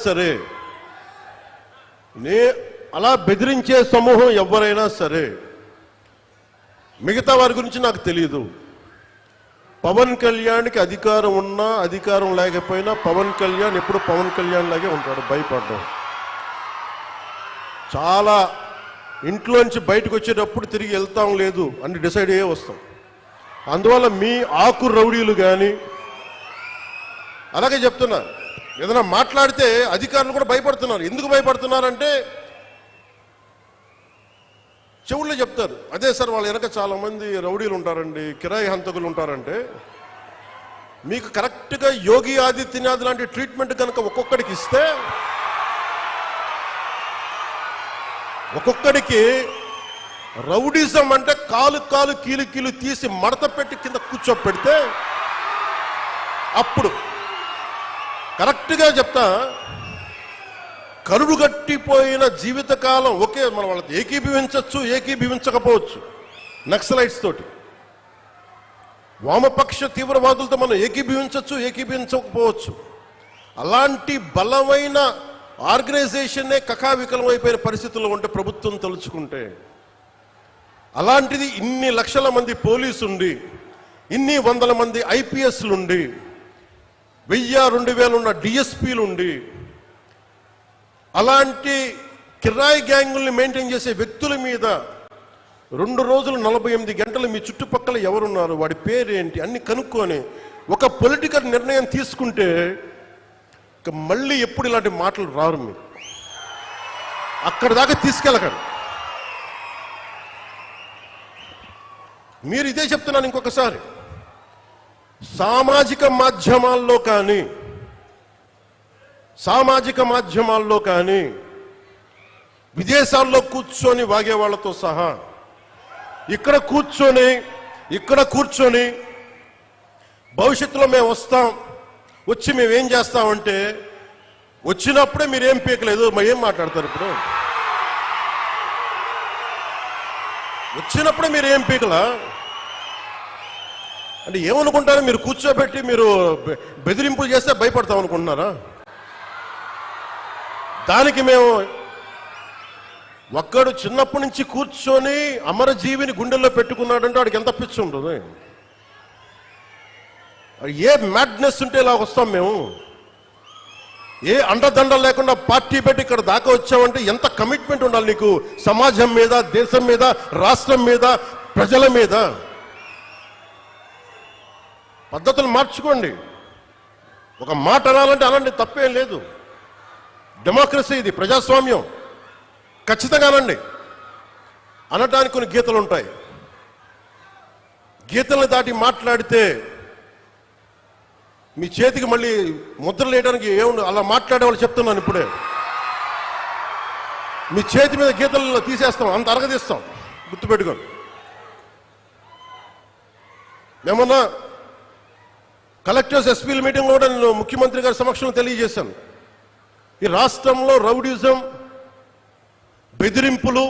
సరే అలా బెదిరించే సమూహం ఎవరైనా సరే, మిగతా వారి గురించి నాకు తెలియదు. పవన్ కళ్యాణ్కి అధికారం ఉన్నా అధికారం లేకపోయినా పవన్ కళ్యాణ్ ఎప్పుడు పవన్ కళ్యాణ్ లాగే ఉంటాడు. భయపడ్డాం చాలా, ఇంట్లోంచి బయటకు వచ్చేటప్పుడు తిరిగి వెళ్తాం లేదు అని డిసైడ్ అయ్యే వస్తాం. అందువల్ల మీ ఆకు రౌడీలు కానీ అలాగే చెప్తున్నా, ఏదైనా మాట్లాడితే అధికారులు కూడా భయపడుతున్నారు. ఎందుకు భయపడుతున్నారంటే చెవుల్లో చెప్తారు, అదే సార్ వాళ్ళ వెనక చాలా మంది రౌడీలు ఉంటారండి, కిరాయి హంతకులు ఉంటారంటే, మీకు కరెక్ట్గా యోగి ఆదిత్యనాథ్ లాంటి ట్రీట్మెంట్ కనుక ఒక్కొక్కడికి ఇస్తే, ఒక్కొక్కడికి రౌడీజం అంటే కాలు కాలు కీలు కీలు తీసి మడత పెట్టి కింద కూర్చోపెడితే, అప్పుడు కరెక్ట్గా చెప్తా, కరుడు గట్టిపోయిన జీవితకాలం ఒకే మన వాళ్ళతో ఏకీభవించవచ్చు, ఏకీభవించకపోవచ్చు. నక్సలైట్స్ తోటి, వామపక్ష తీవ్రవాదులతో మనం ఏకీభవించవచ్చు, ఏకీభవించకపోవచ్చు. అలాంటి బలమైన ఆర్గనైజేషన్నే కకావికలం అయిపోయిన పరిస్థితుల్లో ఉంటే ప్రభుత్వం తలుచుకుంటే, అలాంటిది ఇన్ని లక్షల మంది పోలీసు ఉండి, ఇన్ని వందల మంది ఐపీఎస్లు ఉండి, 1000-2000 ఉన్న డిఎస్పీలు ఉండి, అలాంటి కిరాయి గ్యాంగుల్ని మెయింటైన్ చేసే వ్యక్తుల మీద 2 రోజులు 48 గంటలు మీ చుట్టుపక్కల ఎవరున్నారు, వాడి పేరేంటి అన్ని కనుక్కొని ఒక పొలిటికల్ నిర్ణయం తీసుకుంటే మళ్ళీ ఎప్పుడు ఇలాంటి మాటలు రారు. మీరు అక్కడ దాకా తీసుకెళ్ళకండి. మీరు ఇదే చెప్తున్నాను ఇంకొకసారి, సామాజిక మాధ్యమాల్లో కానీ విదేశాల్లో కూర్చొని వాగే వాళ్ళతో సహా ఇక్కడ కూర్చొని భవిష్యత్తులో మేము వస్తాం, వచ్చి మేమేం చేస్తామంటే, వచ్చినప్పుడే మీరేం పీకలేదు, మరి ఏం మాట్లాడతారు? ఇప్పుడు వచ్చినప్పుడే మీరు ఏం పీకలా అంటే ఏమనుకుంటారు? మీరు కూర్చోబెట్టి మీరు బెదిరింపులు చేస్తే భయపడతాం అనుకుంటున్నారా? దానికి మేము ఒక్కడు చిన్నప్పటి నుంచి కూర్చొని అమరజీవిని గుండెల్లో పెట్టుకున్నాడంటే వాడికి ఎంత పిచ్చి ఉంటుంది? ఏ మ్యాడ్నెస్ ఉంటే ఇలా వస్తాం మేము? ఏ అండదండ లేకుండా పార్టీ పెట్టి ఇక్కడ దాకా వచ్చామంటే ఎంత కమిట్మెంట్ ఉండాలి నీకు, సమాజం మీద, దేశం మీద, రాష్ట్రం మీద, ప్రజల మీద. పద్ధతులు మార్చుకోండి. ఒక మాట అనాలంటే అలాంటి తప్పేం లేదు. డెమోక్రసీ ఇది, ప్రజాస్వామ్యం. ఖచ్చితంగా అనండి. అనటానికి కొన్ని గీతలు ఉంటాయి. గీతలను దాటి మాట్లాడితే మీ చేతికి మళ్ళీ ముద్రలు వేయడానికి ఏముంది? అలా మాట్లాడే వాళ్ళు చెప్తున్నాను ఇప్పుడే, మీ చేతి మీద గీతలు తీసేస్తాం, అంత అరగదీస్తాం, గుర్తుపెట్టుకోండి. ఏమన్నా కలెక్టర్స్ ఎస్పీల మీటింగ్లో కూడా నేను ముఖ్యమంత్రి గారి సమక్షంలో తెలియజేశాను, ఈ రాష్ట్రంలో రౌడీజం, బెదిరింపులు,